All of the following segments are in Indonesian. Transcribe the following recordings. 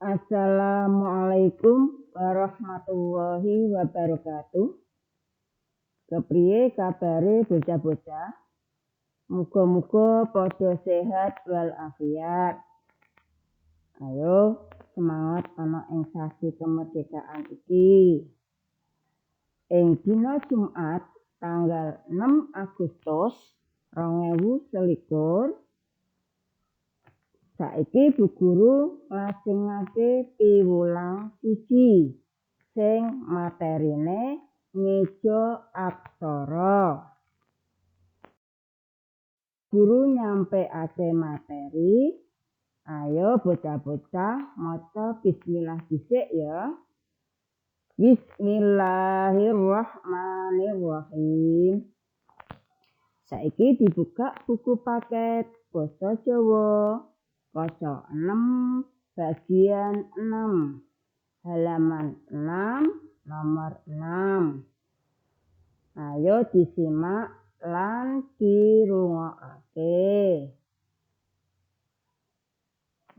Assalamualaikum warahmatullahi wabarakatuh. Kepriye kabare bocah-bocah? Muga-muga padha sehat walafiat. Ayo semangat ana ing sasi kemerdekaan iki. Ing dina Jumat tanggal 6 Agustus 2021 saiki Bu Guru ngajengake piwulang 1 sing materine ngeja aksara. Guru nyampeake materi. Ayo bocah-bocah maca bismillah dhisik ya. Bismillahirrahmanirrahim. Saiki dibuka buku paket basa Jawa. Kaca 6 bagian 6 halaman 6 nomor 6. Ayo disimak lan dirungokake.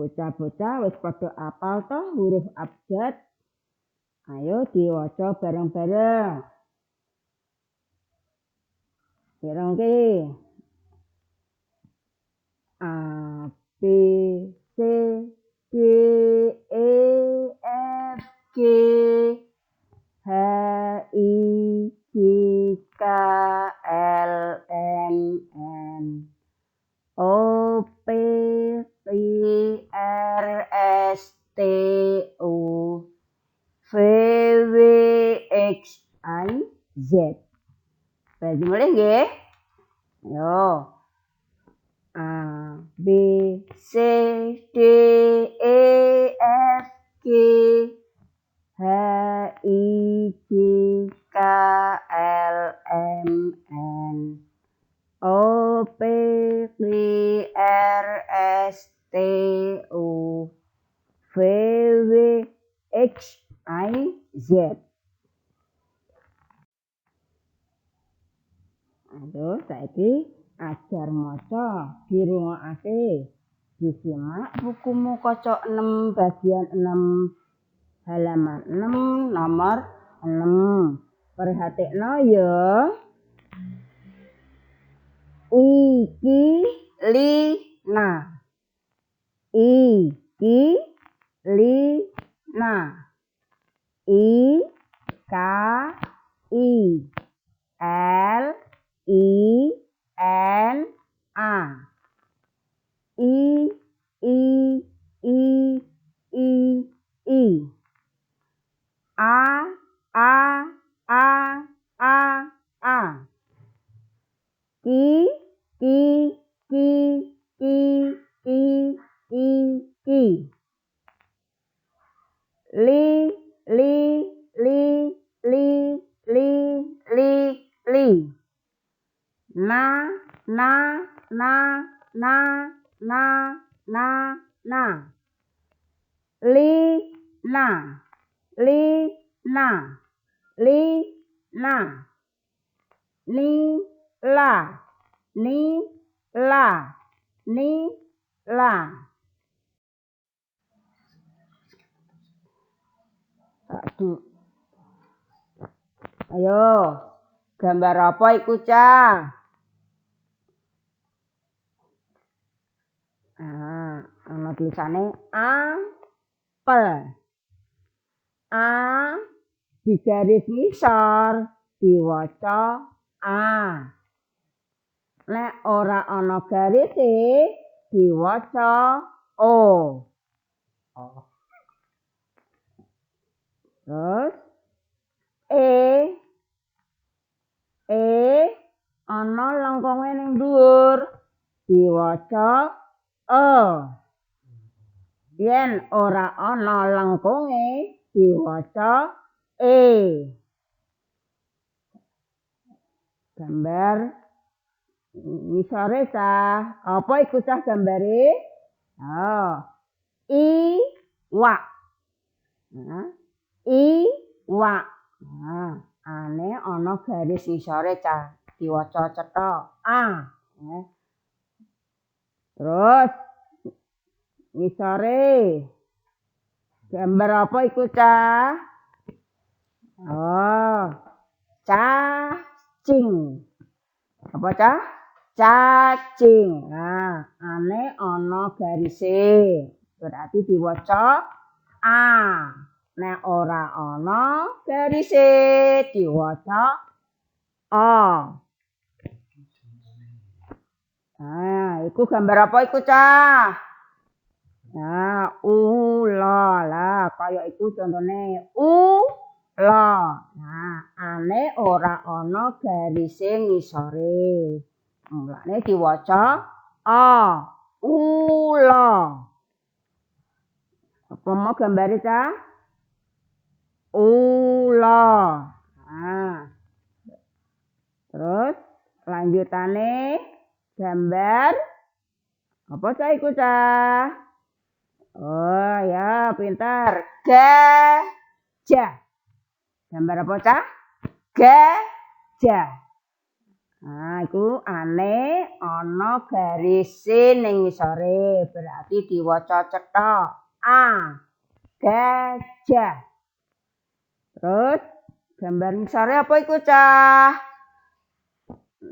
Bocah-bocah wis padha apal toh huruf abjad? Ayo diwaca bareng-bareng. Pirengke? A B C D E F G H I J K L M N O P Q R S T U V W X Y Z. Bagi mulai nggih? Yo. A B C D E F G H I J K L M N O P Q R S T U V W X Y Z. Aduh, saiki ajar maca dirungokake. Disimak bukumu kaca 6 bagian 6 halaman 6 nomor 6. Perhatikno ya. Iki lina. Iki lina. I K I L I N A. I A Ki li na ni la. Aduh. Ayo, gambar apa iku, Cah? Ana tulisane apel. A di garis ngisor diwaca A. Nek ora ana garise diwaca O. Terus ana lengkunge ning dhuwur diwaca E. Yen ora ana lengkunge diwaca E. Gambar ngisore Cah. Apa iku Cah gambare? Iwak. Iwak. Ane ana garis ngisore Cah. Diwaca cetha A. Terus ngisore Gambar apa iku, Cah? Oh, cacing. Apa, Cah? Cacing. Nah, ane ana garise. Berarti diwaca A. Nek ora ana garise diwaca A. Nah, iku gambar apa iku, Cah? Nah, ula lah, kaya iku contone ula. Nah, ane ora ana garise ngisore. Mulane diwaca A. Ula. Apa mau gambare, Cah? Ula. Nah. Terus lanjutane gambar apa, Cah iku, Cah? Oh ya, pintar. Gajah. Gambar apa, Cah? Gajah. Nah, iku ane ana garise ning ngisore, berarti diwaca cetha A. Gajah. Terus gambar ngisore apa iku, Cah?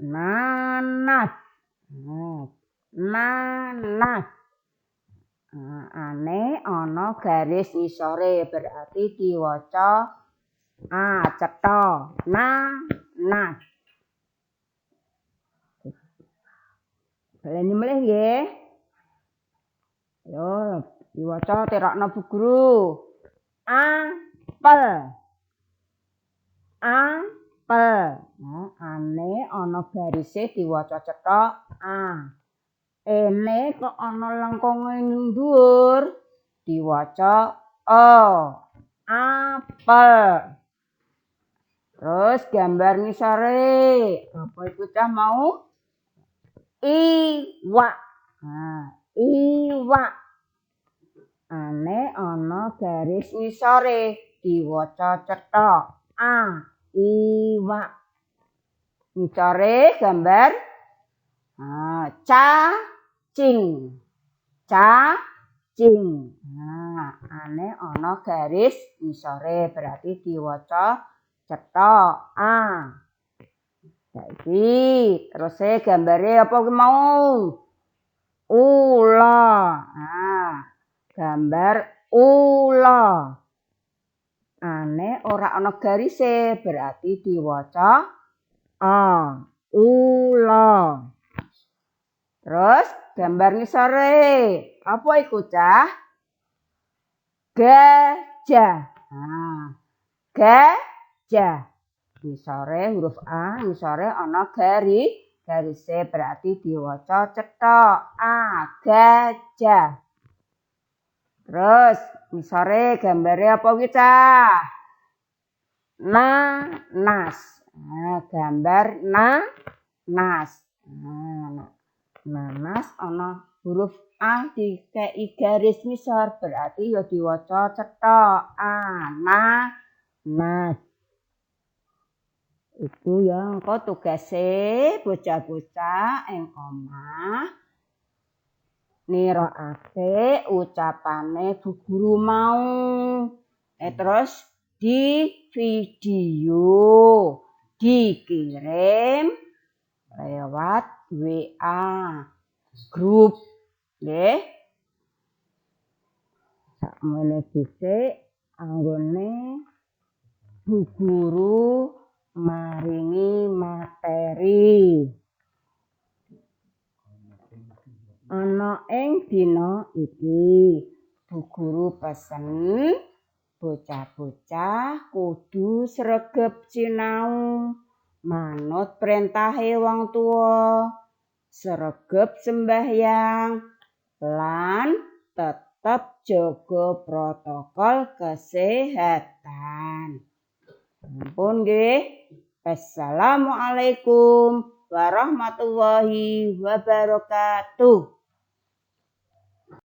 Nanas. Nanas. Nah, ane ana garis ngisore, berarti diwaca A. Cetha nanas. Baleni melih nggih. Yo, diwaca tirakna Bu Guru. Apel. Apel. Nah, ane ana garise diwaca cetha A. Ene kok ana lengkonge ning dhuwur diwaca O. Apel. Terus gambar ngisore. Apa iku, Cah mau? Iwak. Nah, iwak. Ane ana garis ngisore diwaca cetha A. Iwak. Ngisore gambar cacing. Cacing. Nah, ane ana garis ngisore berarti diwaca cetha A. Saiki terus gambare apa ki mau? Ula. Nah, gambar ula. Ane ora ana garise berarti diwaca A. Ula. Terus gambar ngisore. Apa iku, Cah? Gajah. Nah, gajah. Ngisore huruf A, ngisore ana garise berarti diwaca cetha A. Gajah. Terus ngisore gambare apa ki, Cah? Nanas. Nah, gambar nanas. Nah, nanas ana huruf A dikei garis ngisor berarti ya diwaca cetha A. Nanas. Iku ya engko tugase bocah-bocah ing omah niroake ucapane Bu Guru mau. Terus di video dikirim lewat WA grup nggih. Sakmene dhisik anggone Bu Guru maringi materi. Ana ing dina iki Bu Guru pesen bocah-bocah kudu sregep sinau manut perintahe wong tuwa, sregep sembahyang lan tetep jaga protokol kesehatan. Ampun nggih. Assalamualaikum warahmatullahi wabarakatuh.